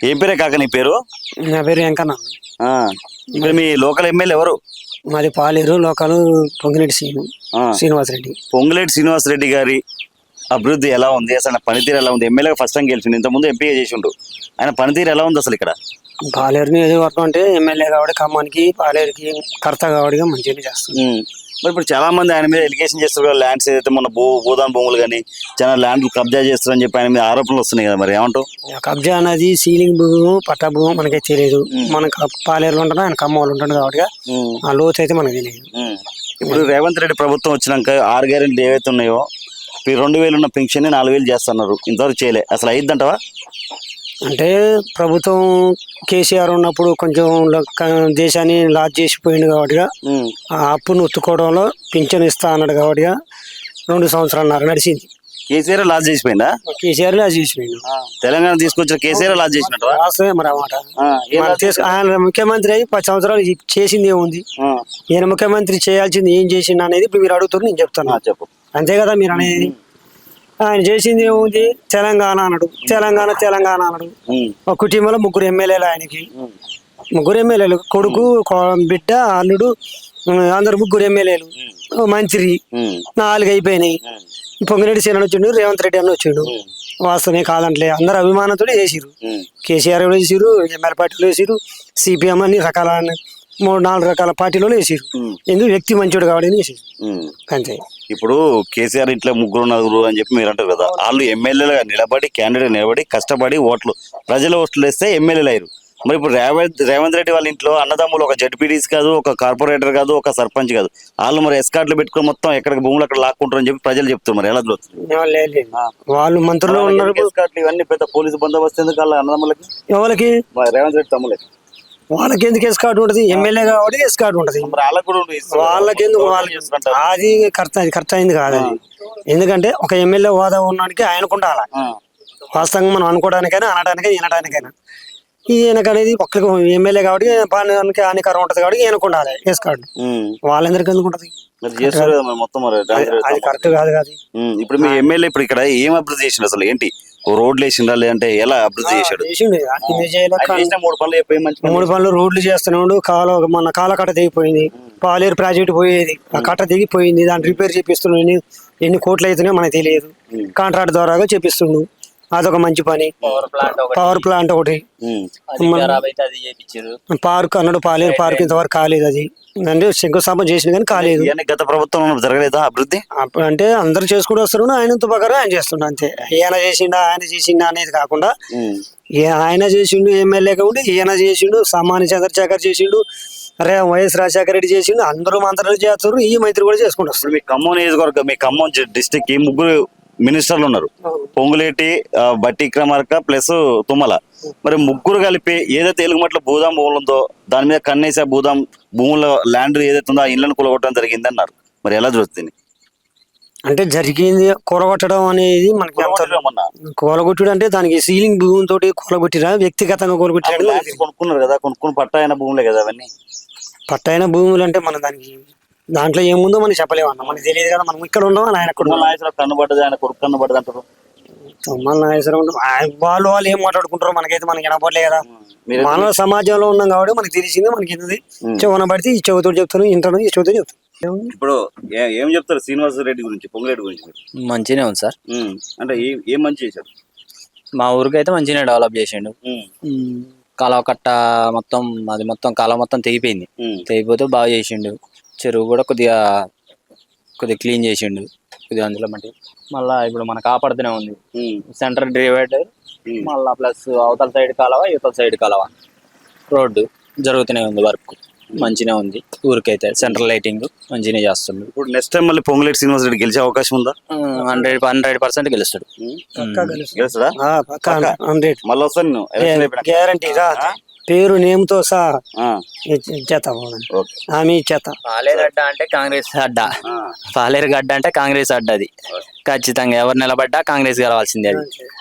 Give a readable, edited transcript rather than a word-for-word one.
ఏం పేరే కాక నీ పేరు? నా పేరు వెంకన్న. ఇప్పుడు మీ లోకల్ ఎమ్మెల్యే ఎవరు? మాది పాలేరు లోకల్ పొంగిరెడ్డి శ్రీనివాసరెడ్డి. పొంగులేటి శ్రీనివాసరెడ్డి గారి అభివృద్ధి ఎలా ఉంది, అసలు ఆయన పనితీరు ఎలా ఉంది? ఎమ్మెల్యేగా ఫస్ట్ టైం గెలిచిండు, ఇంతకుముందు ఎంపీగా చేసిండు. ఆయన పనితీరు ఎలా ఉంది అసలు ఇక్కడ? పాలేరు నియోజకవర్గం అంటే ఎమ్మెల్యే కాబట్టి ఖమ్మానికి పాలేరుకి కర్త కాబట్టి మంచిగా చేస్తుంది. మరి ఇప్పుడు చాలా మంది ఆయన మీద ఎలిగేషన్ చేస్తారు, ల్యాండ్స్ ఏదైతే మన భూదాన్ భూములు కానీ చాలా ల్యాండ్లు కబ్జా చేస్తారని చెప్పి ఆయన మీద ఆరోపణలు వస్తున్నాయి కదా, మరి ఏమంటావు? కబ్జా అనేది సీలింగ్ భూము పట్టా భూము మనకి తెలియదు. మనకు పాలేరులో ఉంటాడు, ఆయన ఖమ్మంలో ఉంటాడు కాబట్టి ఆ లోతు అయితే మనకు తెలియదు. ఇప్పుడు రేవంత్ రెడ్డి ప్రభుత్వం వచ్చినాక 6 గ్యారెంటీలు ఏవైతే ఉన్నాయో 2000 ఉన్న పెన్షన్ 4000 చేస్తున్నారు, ఇంతవరకు చేయలే. అసలు అయిద్దంటవా? అంటే ప్రభుత్వం కేసీఆర్ ఉన్నప్పుడు కొంచెం దేశాన్ని లాజ్ చేసిపోయింది కాబట్టి ఆ అప్పును ఉత్తుకోవడంలో పింఛన్ ఇస్తా అన్నాడు కాబట్టి 2 సంవత్సరాలు నడిచింది. కేసీఆర్ లాజ్ చేసిపోయిందా? కేసీఆర్ లాజ్ చేసిపోయింది. తెలంగాణ తీసుకొచ్చిన కేసీఆర్ లాజ్ చేసినట్టు మరి అన్నమాట. ఆయన ముఖ్యమంత్రి అయి 10 సంవత్సరాలు చేసింది ఏముంది? ఈయన ముఖ్యమంత్రి చేయాల్సింది ఏం చేసింది అనేది ఇప్పుడు మీరు అడుగుతున్నారు, నేను చెప్తాను. చెప్పు. అంతే కదా మీరు అనేది. ఆయన చేసింది ఏముంది? తెలంగాణ అన్నాడు, తెలంగాణ అన్నాడు. ఒక కుటుంబంలో 3 ఎమ్మెల్యేలు ఆయనకి. 3 ఎమ్మెల్యేలు, కొడుకు, బిడ్డ, అల్లుడు, అందరు 3 ఎమ్మెల్యేలు. మంత్రి 4 అయిపోయినాయి. పొంగిరెడ్డి సీన్ వచ్చిండు, రేవంత్ రెడ్డి అన్న వచ్చిండు. వాస్తవమే కాదంటలే, అందరు అభిమానంతో వేసిరు. కేసీఆర్ వేసిరు, ఎమ్మెల్యే పార్టీలో వేసిరు, సిపిఎం అన్ని రకాల 3-4 రకాల పార్టీలో వేసిరు. ఎందుకు? వ్యక్తి మంచోడు కాబట్టి వేసిరు, అంతే. ఇప్పుడు కేసీఆర్ ఇట్లా 3-4 అని చెప్పి మీరు అంటారు కదా, వాళ్ళు ఎమ్మెల్యేలుగా నిలబడి క్యాండిడేట్ నిలబడి కష్టపడి ప్రజల ఓట్లు వేస్తే ఎమ్మెల్యేలు అయ్యారు. మరి ఇప్పుడు రేవంత్ రెడ్డి వాళ్ళ ఇంట్లో అన్నదమ్ములు ఒక జడ్పీటీస్ కాదు, ఒక కార్పొరేటర్ కాదు, ఒక సర్పంచ్ కాదు, వాళ్ళు మరి ఎస్కార్ట్లు పెట్టుకుని మొత్తం ఎక్కడికి భూములు అక్కడ లాక్కుంటారు అని చెప్పి ప్రజలు చెప్తున్నారు. మరి ఎలా చూస్తుంది? వాళ్ళు మంత్రులు ఉన్నారు, ఎస్కార్ట్లు ఇవన్నీ పెద్ద పోలీసు బందోబస్తు ఎందుకు వాళ్ళ అన్నదమ్ములకి? ఎవరికి? రేవంత్ రెడ్డి తమ్ములకి. వాళ్ళకి ఎందుకు ఎస్కార్ట్ ఉంటది? ఎమ్మెల్యే కాబట్టి ఎస్కార్ట్ ఉంటది. వాళ్ళకి ఎందుకు? అది కరెక్ట్ అయింది కాదు. ఎందుకంటే ఒక ఎమ్మెల్యే హోదా ఉన్నానికి ఆయనకు ఉండాలి. వాస్తవంగా మనం అనుకోవడానికైనా, అనడానికైనా, వినడానికైనా. ఈయనకు అనేది ఒక్కరికి ఎమ్మెల్యే కాబట్టి పానికి హానికరం ఉంటది కాబట్టి ఈయనకు ఉండాలి ఎస్కార్ట్. వాళ్ళందరికీ ఎందుకు ఉంటది? అది కరెక్ట్ కాదు కాదు. ఇప్పుడు మీ ఎమ్మెల్యే ఇప్పుడు ఇక్కడ ఏం అభివృద్ధి చేసిండు? అసలు ఏంటి? రోడ్లు వేసిండా లేదంటే ఎలా అభివృద్ధి చేశాడు? 3 పనులు రోడ్లు చేస్తున్నాడు. మన కాలకట్ట దిగిపోయింది, పాలేరు ప్రాజెక్టు పోయేది, ఆ కట్ట దిగిపోయింది, దాన్ని రిపేర్ చేపిస్తున్నాడు. ఎన్ని కోట్లు అవుతున్నాయో మనకు తెలియదు, కాంట్రాక్ట్ ద్వారా చేపిస్తుండు. అదొక మంచి పని. పవర్ ప్లాంట్ ఒకటి, పార్క్ అన్నాడు, పాలేరు పార్క్ ఇంతవరకు కాలేదు. అది అంటే శంకుస్థాపన చేసింది కానీ కాలేదు. గత ప్రభుత్వం జరగలేదా అభివృద్ధి? అంటే అందరు చేసుకుంటూ వస్తున్నాడు, ఆయనంత ప్రకారం ఆయన చేస్తుండ అంతే. ఆయన చేసిండా అనేది కాకుండా ఆయన చేసిండు, ఎమ్మెల్యేగా ఉండి ఈయన చేసిండు, సామాన్య చంద్రశేఖర్ చేసిండు, వైఎస్ రాజశేఖర రెడ్డి చేసిండు. అందరూ మంత్రులు చేస్తారు, ఈ మైత్రి కూడా చేసుకుంటూ వస్తారు. మీ ఖమ్మం నియోజకవర్గం, మీ ఖమ్మం డిస్టిక్ కి 3 మినిస్టర్లు ఉన్నారు, పొంగులేటి, బట్టి విక్రమార్క ప్లస్ తుమ్మల. మరి 3 కలిపి ఏదైతే ఎలుగుమట్ల భూదాం భూములు ఉందో దాని మీద కన్నేసా భూదాం భూముల ల్యాండ్ ఏదైతే ఉందో ఆ ఇళ్లను కూలగొట్టడం జరిగింది అన్నారు. మరి ఎలా చూస్తుంది? అంటే జరిగింది కూలగొట్టడం అనేది మనకి కూలగొట్టుడు అంటే దానికి సీలింగ్ భూమి తోటి కూలగొట్టిరా, వ్యక్తిగతంగా కూలగొట్టిరా? కొనుక్కున్నారు కదా, కొనుక్కుని పట్టాయిన భూములే కదా అవన్నీ. పట్టాయిన భూములు అంటే మనం దాంట్లో ఏముందో మనకి చెప్పలేము అన్న, మనకి తెలియదు కదా. మనం ఇక్కడ ఉన్నాం, ఆయన కన్నుబడ్డది, ఆయన కొడుకు కన్నుబడ్డది అంటారు. వాళ్ళు ఏం మాట్లాడుకుంటారో మనకైతే మనకి వినపడలే కదా. మానవ సమాజంలో ఉన్నాం కాబట్టి మనకి తెలిసింది, మనకి చెవున పడితే ఈ చెవితో చెప్తాను, ఇంటాను, ఈ చెవితో చెప్తాను. ఇప్పుడు ఏం చెప్తారు శ్రీనివాసరెడ్డి గురించి, పొంగులేటి గురించి? మంచిగానే ఉంది సార్. అంటే ఏం మంచి చేశారు? మా ఊరికైతే మంచిగానే డెవలప్ చేసిండు. కాలువ కట్ట మొత్తం కాలువ మొత్తం తెగిపోయింది, తెగిపోతే బాగా చేసిండు. చెరువు కూడా కొద్దిగా క్లీన్ చేసిండు, కొద్దిగా అందులో మట్టి. మళ్ళా ఇప్పుడు మనకు కాపాడుతూనే ఉంది సెంటర్ డివైడర్, మళ్ళా ప్లస్ అవతల సైడ్ కాలువ, యువతల సైడ్ కాలువ, రోడ్డు జరుగుతూనే ఉంది. వర్క్ మంచిగా ఉంది. ఊరికైతే సెంట్రల్ లైటింగ్ మంచిగా చేస్తుంది. ఇప్పుడు నెక్స్ట్ టైం మళ్ళీ పొంగులేటి శ్రీనివాసరెడ్డి గెలిచే అవకాశం ఉందా? 100% గెలుస్తాడు. మళ్ళీ వస్తాను గ్యారంటీ. పేరు నేమ్తో సహా హామీ ఇచ్చేత. పాలేరు అడ్డ అంటే కాంగ్రెస్ అడ్డ, పాలేరు గడ్డ అంటే కాంగ్రెస్ అడ్డ. అది ఖచ్చితంగా ఎవరు నిలబడ్డా కాంగ్రెస్ గెలవాల్సిందే. అది